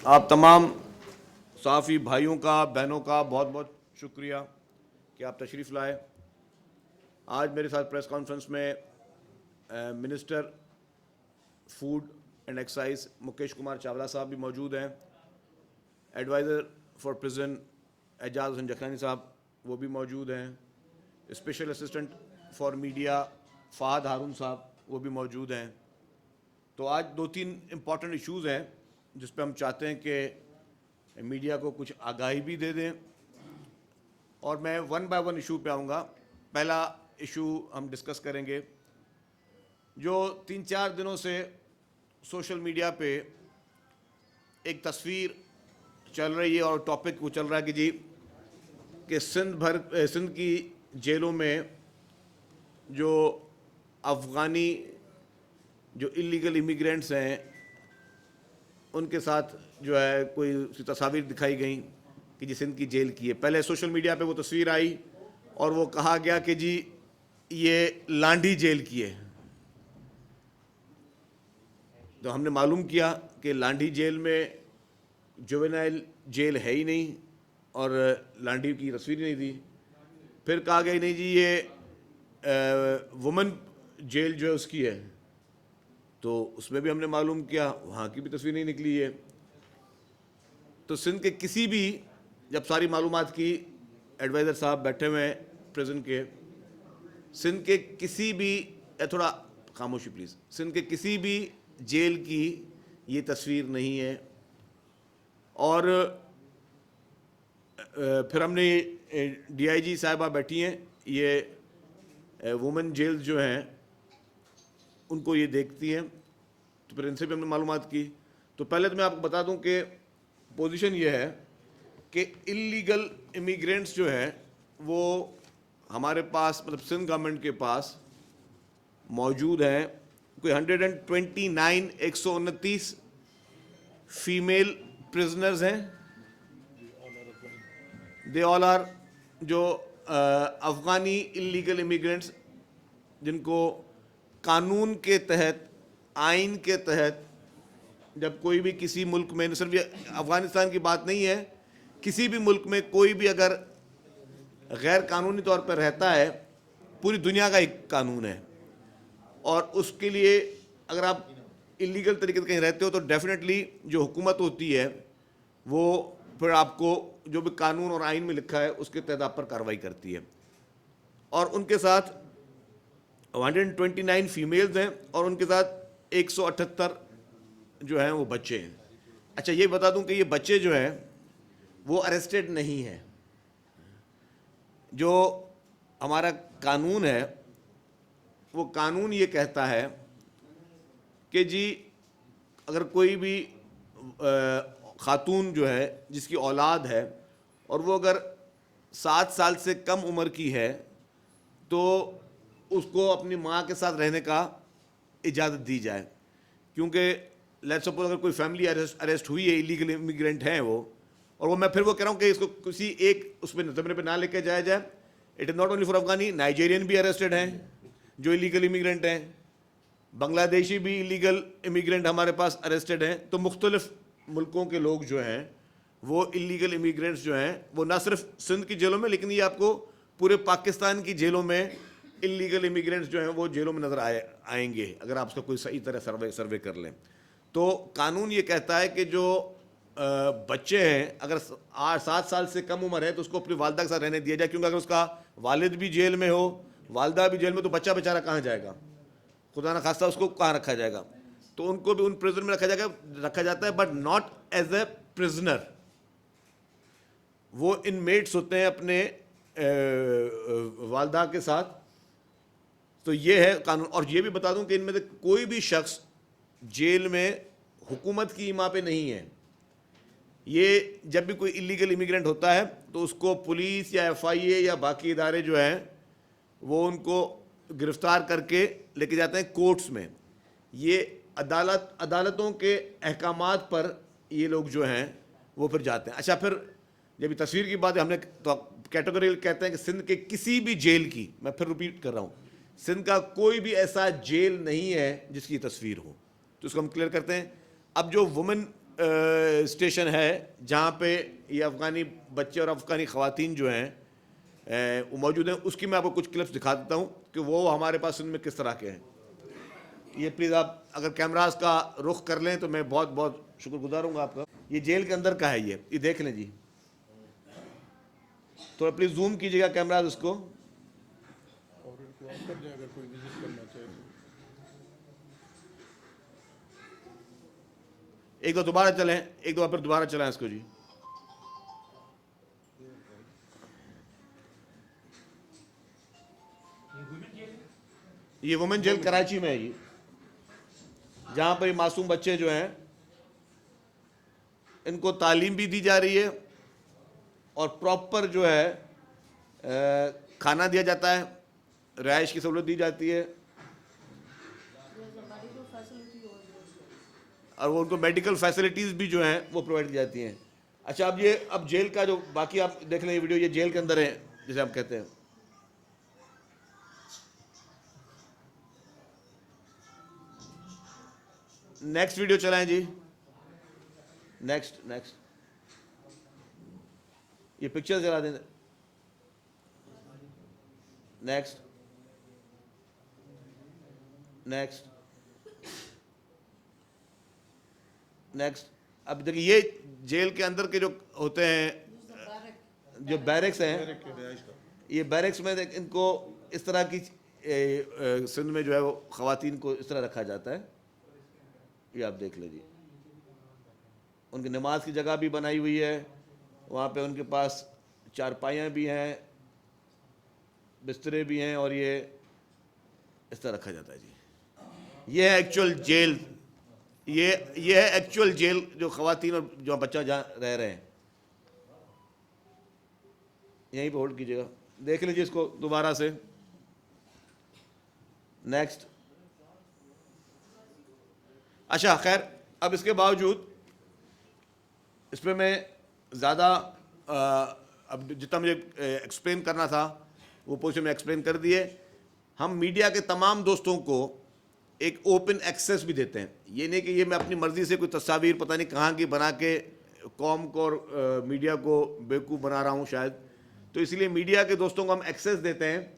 आप तमाम सहाफ़ी भाइयों का, बहनों का बहुत बहुत शुक्रिया कि आप तशरीफ़ लाए। आज मेरे साथ प्रेस कॉन्फ्रेंस में minister food and excise Mukesh Kumar Chawla साहब भी मौजूद हैं। Adviser for prison Ejaz Hussain Jakhrani साहब वो भी मौजूद हैं। Special assistant for media Fahad Haroon साहब वो भी मौजूद हैं। तो आज दो तीन इम्पॉर्टेंट इश्यूज़ हैं जिस पे हम चाहते हैं कि मीडिया को कुछ आगाही भी दे दें, और मैं वन बाय वन इशू पे आऊँगा। पहला इशू हम डिस्कस करेंगे जो 3-4 दिनों से सोशल मीडिया पे एक तस्वीर चल रही है और टॉपिक वो चल रहा है कि सिंध की जेलों में जो अफ़गानी जो इलीगल इमिग्रेंट्स हैं उनके साथ जो है कोई तस्वीर दिखाई गई कि जी सिंध की जेल की है। पहले सोशल मीडिया पे वो तस्वीर आई और वो कहा गया कि जी ये लांडी जेल की है। तो हमने मालूम किया कि लांडी जेल में जुवेनाइल जेल है ही नहीं और लांडी की तस्वीर ही नहीं थी। फिर कहा गया नहीं जी ये वुमेन जेल जो है उसकी है, तो उसमें भी हमने मालूम किया वहाँ की भी तस्वीर नहीं निकली है। तो सिंध के किसी भी, जब सारी मालूमात की, एडवाइज़र साहब बैठे हुए हैं प्रिजन के, सिंध के किसी भी, थोड़ा खामोशी प्लीज़, सिंध के किसी भी जेल की ये तस्वीर नहीं है। और फिर हमने DIG साहिबा बैठी हैं, ये वुमेन जेल जो हैं उनको ये देखती हैं, तो फिर इनसे भी हमने मालूमात की। तो पहले तो मैं आपको बता दूं कि पोजीशन ये है कि इलीगल इमिग्रेंट्स जो हैं वो हमारे पास, मतलब सिंध गवर्नमेंट के पास मौजूद हैं कोई 129 129 फीमेल प्रिजनर्स हैं। दे ऑल आर जो अफ़गानी इलीगल इमिग्रेंट्स जिनको कानून के तहत, आइन के तहत, जब कोई भी किसी मुल्क में, सिर्फ अफ़गानिस्तान की बात नहीं है, किसी भी मुल्क में कोई भी अगर गैर कानूनी तौर पर रहता है, पूरी दुनिया का एक कानून है, और उसके लिए अगर आप इलीगल तरीके से कहीं रहते हो तो डेफिनेटली जो हुकूमत होती है वो फिर आपको जो भी कानून और आइन में लिखा है उसके तहत आप पर कार्रवाई करती है। और उनके साथ 129 फीमेल्स हैं और उनके साथ 178 जो हैं वो बच्चे हैं। अच्छा, ये बता दूं कि ये बच्चे जो हैं वो अरेस्टेड नहीं हैं। जो हमारा कानून है वो कानून ये कहता है कि जी अगर कोई भी खातून जो है जिसकी औलाद है और वो अगर 7 साल से कम उम्र की है तो उसको अपनी माँ के साथ रहने का इजाज़त दी जाए। क्योंकि लेट्स सपोज अगर कोई फैमिली अरेस्ट हुई है, इलीगल इमिग्रेंट हैं वो, और वो मैं फिर वो कह रहा हूँ कि इसको किसी एक उसमें ज़माने पे ना लेके जाया जाए। It is not only for Afghani, Nigerian भी अरेस्टेड हैं जो इलीगल इमिग्रेंट हैं, बांग्लादेशी भी इलीगल इमिग्रेंट हमारे पास अरेस्टेड हैं। तो मुख्तलिफ मुल्कों के लोग जो हैं वो इलीगल इमिग्रेंट्स जो हैं वो ना सिर्फ सिंध की जेलों में, लेकिन ये आपको पूरे पाकिस्तान की जेलों में इलीगल इमिग्रेंट्स जो हैं वो जेलों में नज़र आएंगे अगर आप उसका कोई सही तरह सर्वे कर लें। तो कानून ये कहता है कि जो बच्चे हैं अगर 7 साल से कम उम्र है तो उसको अपनी वालदा के साथ रहने दिया जाए, क्योंकि अगर उसका वालिद भी जेल में हो, वालदा भी जेल में, तो बच्चा बेचारा कहाँ जाएगा, खुदा न खास्ता उसको कहाँ रखा जाएगा। तो उनको भी उन प्रिजन में रखा जाता है, but not as a prisoner. वो इनमेट्स होते हैं अपने वालदा के साथ। तो ये है कानून। और ये भी बता दूं कि इनमें से कोई भी शख्स जेल में हुकूमत की इमा पे नहीं है। ये जब भी कोई इलीगल इमिग्रेंट होता है तो उसको पुलिस या FIA या बाकी इदारे जो हैं वो उनको गिरफ्तार करके लेके जाते हैं कोर्ट्स में। ये अदालतों के अहकामात पर ये लोग जो हैं वो फिर जाते हैं। अच्छा, फिर जब ये तस्वीर की बात है, हमने तो कैटेगरी कहते हैं कि सिंध के किसी भी जेल की, मैं फिर रिपीट कर रहा हूँ, सिंध का कोई भी ऐसा जेल नहीं है जिसकी तस्वीर हो, तो इसको हम क्लियर करते हैं। अब जो वुमेन स्टेशन है जहाँ पे ये अफ़गानी बच्चे और अफ़गानी ख़वातीन जो हैं वो मौजूद हैं, उसकी मैं आपको कुछ क्लिप्स दिखा देता हूँ कि वो हमारे पास इनमें किस तरह के हैं। ये प्लीज़ आप अगर कैमरास का रुख कर लें तो मैं बहुत बहुत शुक्रगुजार हूँ आपका। ये जेल के अंदर का है, ये देख लें जी, थोड़ा प्लीज़ जूम कीजिएगा कैमरास इसको। और इनको ऑफ कर दें अगर कोई विजिट करना चाहे तो। एक दो दोबारा चलें, एक दो फिर दोबारा चलाएं इसको जी। ये वुमेन जेल कराची में है जी, जहाँ पर ये मासूम बच्चे जो हैं इनको तालीम भी दी जा रही है और प्रॉपर जो है खाना दिया जाता है, रिहाइश की सहूलत दी जाती है और वो उनको मेडिकल फैसिलिटीज़ भी जो हैं वो प्रोवाइड की जाती हैं। अच्छा, अब जेल का जो बाकी आप देख लें ये वीडियो, ये जेल के अंदर है जिसे हम कहते हैं। नेक्स्ट वीडियो चलाएं जी, नेक्स्ट ये पिक्चर चला दें। नेक्स्ट अब देखिए ये जेल के अंदर के जो होते हैं जो बैरक्स हैं, ये बैरक्स में इनको इस तरह की सिंध में जो है वो ख़वातीन को इस तरह रखा जाता है। ये आप देख लीजिए, उनकी नमाज की जगह भी बनाई हुई है, वहाँ पे उनके पास चारपाइयाँ भी हैं, बिस्तरे भी हैं और ये इस तरह रखा जाता है जी। ये है एक्चुअल जेल, ये है एक्चुअल जेल जो ख़वातीन और जो बच्चा जहाँ रह रहे हैं। यहीं पे होल्ड कीजिएगा, देख लीजिए इसको दोबारा से। नेक्स्ट। अच्छा खैर, अब इसके बावजूद इस पर मैं ज़्यादा अब जितना मुझे एक्सप्लेन करना था वो पोजीशन में एक्सप्लेन कर दिए। हम मीडिया के तमाम दोस्तों को एक ओपन एक्सेस भी देते हैं, ये नहीं कि ये मैं अपनी मर्ज़ी से कोई तस्वीर पता नहीं कहाँ की बना के कौम को और मीडिया को बेवकूफ़ बना रहा हूँ शायद, तो इसलिए मीडिया के दोस्तों को हम एक्सेस देते हैं।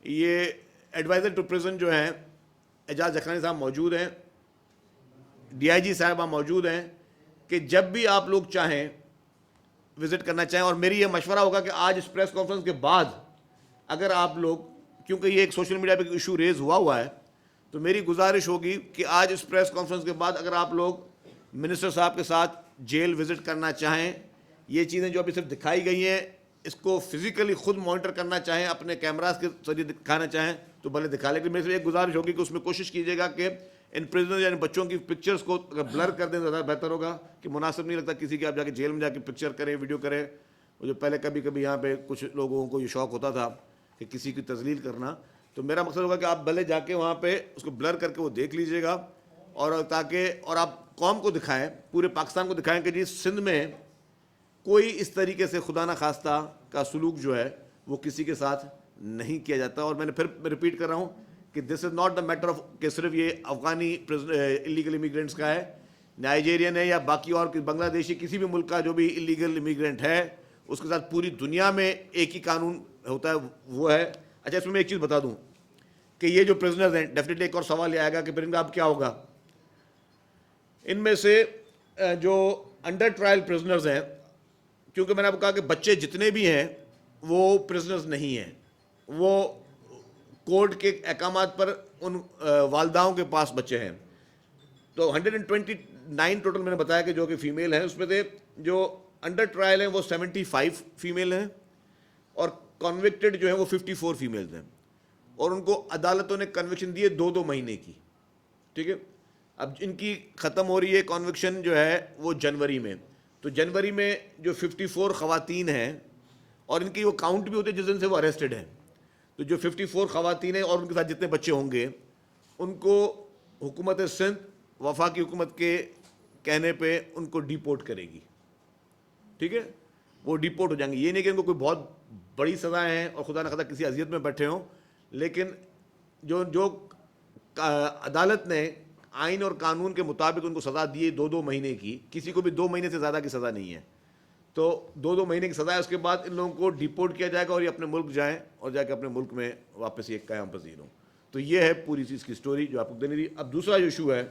ये एडवाइज़र टू प्रिजन जो हैं एजाज जखरानी साहब मौजूद हैं, DIG साहब मौजूद हैं, कि जब भी आप लोग चाहें विज़िट करना चाहें, और मेरी ये मशवरा होगा कि आज इस प्रेस कॉन्फ्रेंस के बाद अगर आप लोग, क्योंकि ये एक सोशल मीडिया पे इशू रेज़ हुआ है, तो मेरी गुजारिश होगी कि आज इस प्रेस कॉन्फ्रेंस के बाद अगर आप लोग मिनिस्टर साहब के साथ जेल विज़िट करना चाहें, ये चीज़ें जो अभी सिर्फ दिखाई गई हैं इसको फिज़िकली खुद मॉनिटर करना चाहें, अपने कैमरास के जरिए दिखाना चाहें तो भले दिखा, लेकिन मेरे से एक गुजारिश होगी कि उसमें कोशिश कीजिएगा कि इन प्रिजनर्स यानी बच्चों की पिक्चर्स को अगर ब्लर कर दें तो ज़्यादा बेहतर होगा, कि मुनासिब नहीं लगता किसी के आप जाके जेल में जाके पिक्चर करें, वीडियो करें। वो जो पहले कभी कभी यहाँ पे कुछ लोगों को ये शौक़ होता था कि किसी की तजलील करना, तो मेरा मकसद होगा कि आप भले जाके वहाँ पे उसको ब्लर करके वो देख लीजिएगा, और ताकि और आप कौम को दिखाएं, पूरे पाकिस्तान को दिखाएं कि जी सिंध में कोई इस तरीके से खुदा न खास्ता का सलूक जो है वो किसी के साथ नहीं किया जाता। और मैंने फिर रिपीट कर रहा हूँ कि this is not the matter of कि सिर्फ ये अफ़गानी इलीगल इमिग्रेंट्स का है, नाइजेरियन है या बाकी और बांग्लादेशी किसी भी मुल्क का जो भी इलीगल इमिग्रेंट है उसके साथ पूरी दुनिया में एक ही कानून होता है, वो है। अच्छा, इसमें मैं एक चीज़ बता दूं कि ये जो प्रिजनर्स हैं, डेफिनेटली एक और सवाल ये आएगा कि फिर इनका अब क्या होगा। इनमें से जो अंडर ट्रायल प्रिजनर्स हैं, क्योंकि मैंने आपको कहा कि बच्चे जितने भी हैं वो प्रिजनर्स नहीं हैं, वो कोर्ट के अहकामात पर उन वालदाओं के पास बच्चे हैं। तो 129 टोटल मैंने बताया कि जो कि फ़ीमेल हैं, उसमें से जो अंडर ट्रायल हैं वो 75 फीमेल हैं और कॉन्विक्टेड जो है वो 54 फीमेल्स हैं, और उनको अदालतों ने कन्विक्शन दिए 2-2 महीने की। ठीक है, अब इनकी ख़त्म हो रही है कॉन्विक्शन जो है वो जनवरी में, तो जनवरी में जो 54 ख़वातीन हैं और इनकी वो काउंट भी होते हैं जिस दिन से वो अरेस्टेड हैं, तो जो 54 ख़वातीन हैं और उनके साथ जितने बच्चे होंगे उनको हुकूमत सिंध वफाकी हुकूमत के कहने पे उनको डिपोर्ट करेगी। ठीक है, वो डिपोर्ट हो जाएंगे। ये नहीं कि इनको कोई बहुत बड़ी सज़ाएँ हैं और खुदा न खास्ता किसी अजियत में बैठे हों, लेकिन जो अदालत ने आइन और कानून के मुताबिक उनको सज़ा दी है 2-2 महीने की, किसी को भी 2 महीने से ज़्यादा की सज़ा नहीं है, तो 2-2 महीने की सज़ा है। उसके बाद इन लोगों को डिपोर्ट किया जाएगा और ये अपने मुल्क जाएं और जाके अपने मुल्क में वापस ये क़याम पज़ीर हों। तो ये है पूरी चीज़ की स्टोरी जो आपको देनी थी। अब दूसरा इशू है